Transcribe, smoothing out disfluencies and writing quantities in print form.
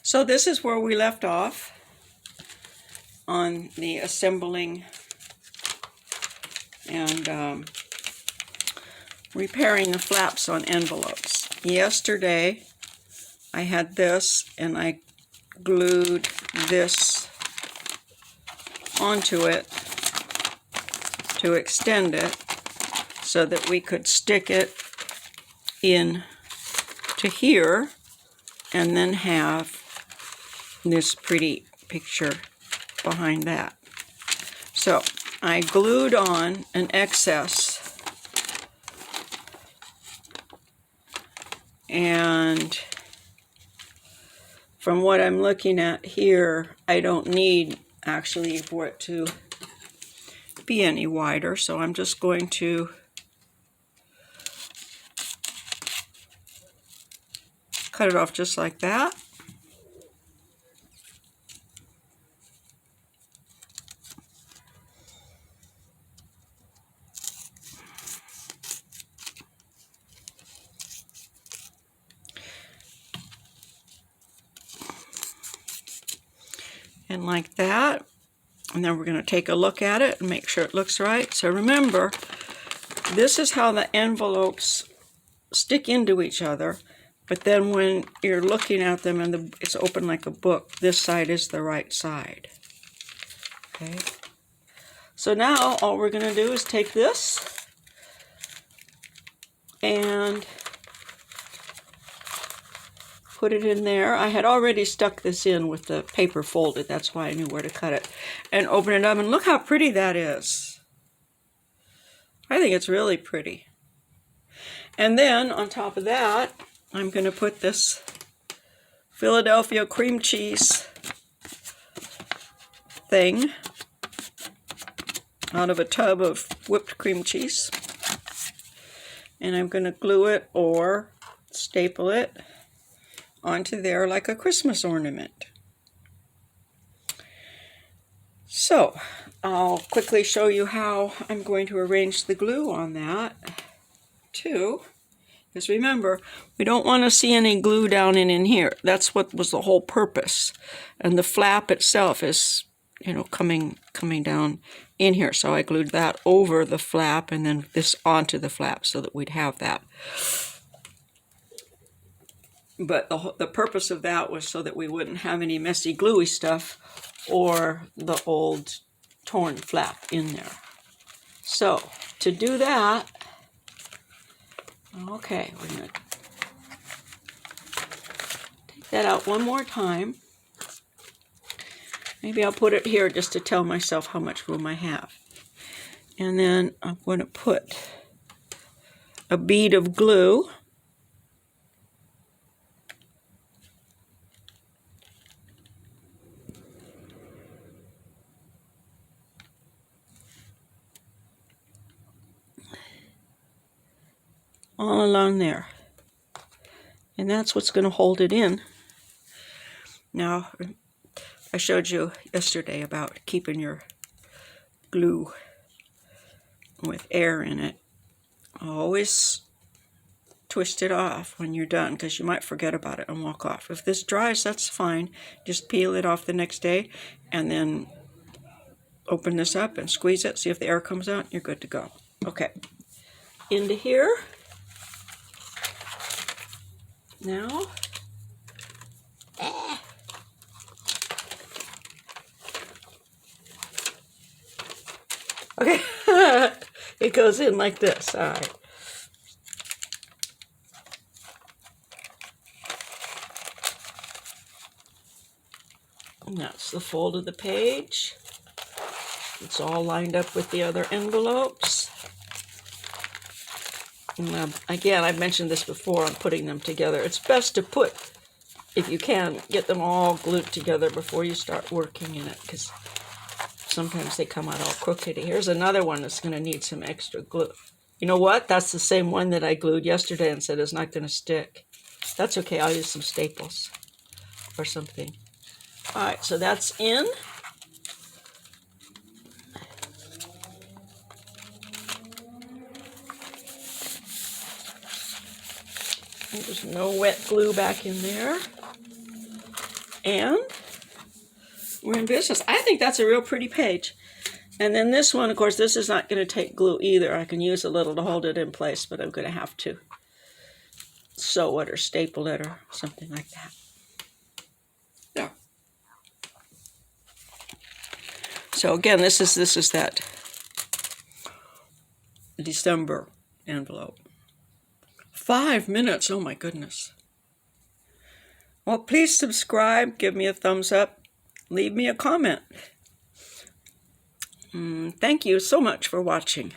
So this is where we left off on the assembling and repairing the flaps on envelopes. Yesterday I had this and I glued this onto it to extend it so that we could stick it in to here and then have this pretty picture behind that. So I glued on an excess, and from what I'm looking at here, I don't need actually for it to be any wider, so I'm just going to cut it off just like that. And like that. And then we're going to take a look at it and make sure it looks right. So remember, this is how the envelopes stick into each other. But then when you're looking at them and it's open like a book, this side is the right side. Okay. So now all we're going to do is take this and put it in there. I had already stuck this in with the paper folded. That's why I knew where to cut it. And open it up, and look how pretty that is. I think it's really pretty. And then on top of that, I'm going to put this Philadelphia cream cheese thing out of a tub of whipped cream cheese. And I'm going to glue it or staple it onto there like a Christmas ornament. So I'll quickly show you how I'm going to arrange the glue on that too. Because remember, we don't want to see any glue down in here. That's what was the whole purpose. And the flap itself is, you know, coming down in here. So I glued that over the flap and then this onto the flap so that we'd have that. But the purpose of that was so that we wouldn't have any messy gluey stuff or the old torn flap in there. So to do that, okay, we're going to take that out one more time. Maybe I'll put it here just to tell myself how much room I have. And then I'm going to put a bead of glue all along there. And that's what's going to hold it in. Now, I showed you yesterday about keeping your glue with air in it. Always twist it off when you're done, because you might forget about it and walk off. If this dries, that's fine. Just peel it off the next day and then open this up and squeeze it. See if the air comes out. You're good to go. Okay. Into here. Now, okay, it goes in like this. All right. And that's the fold of the page. It's all lined up with the other envelopes. And again, I've mentioned this before on putting them together. It's best to put, if you can, get them all glued together before you start working in it, because sometimes they come out all crooked. Here's another one that's going to need some extra glue. You know what? That's the same one that I glued yesterday and said is not going to stick. That's okay. I'll use some staples or something. All right, so that's in. There's no wet glue back in there. And we're in business. I think that's a real pretty page. And then this one, of course, this is not going to take glue either. I can use a little to hold it in place, but I'm going to have to sew it or staple it or something like that. There. So again, this is that December envelope. 5 minutes, oh my goodness. Well, please subscribe, give me a thumbs up, leave me a comment. Thank you so much for watching.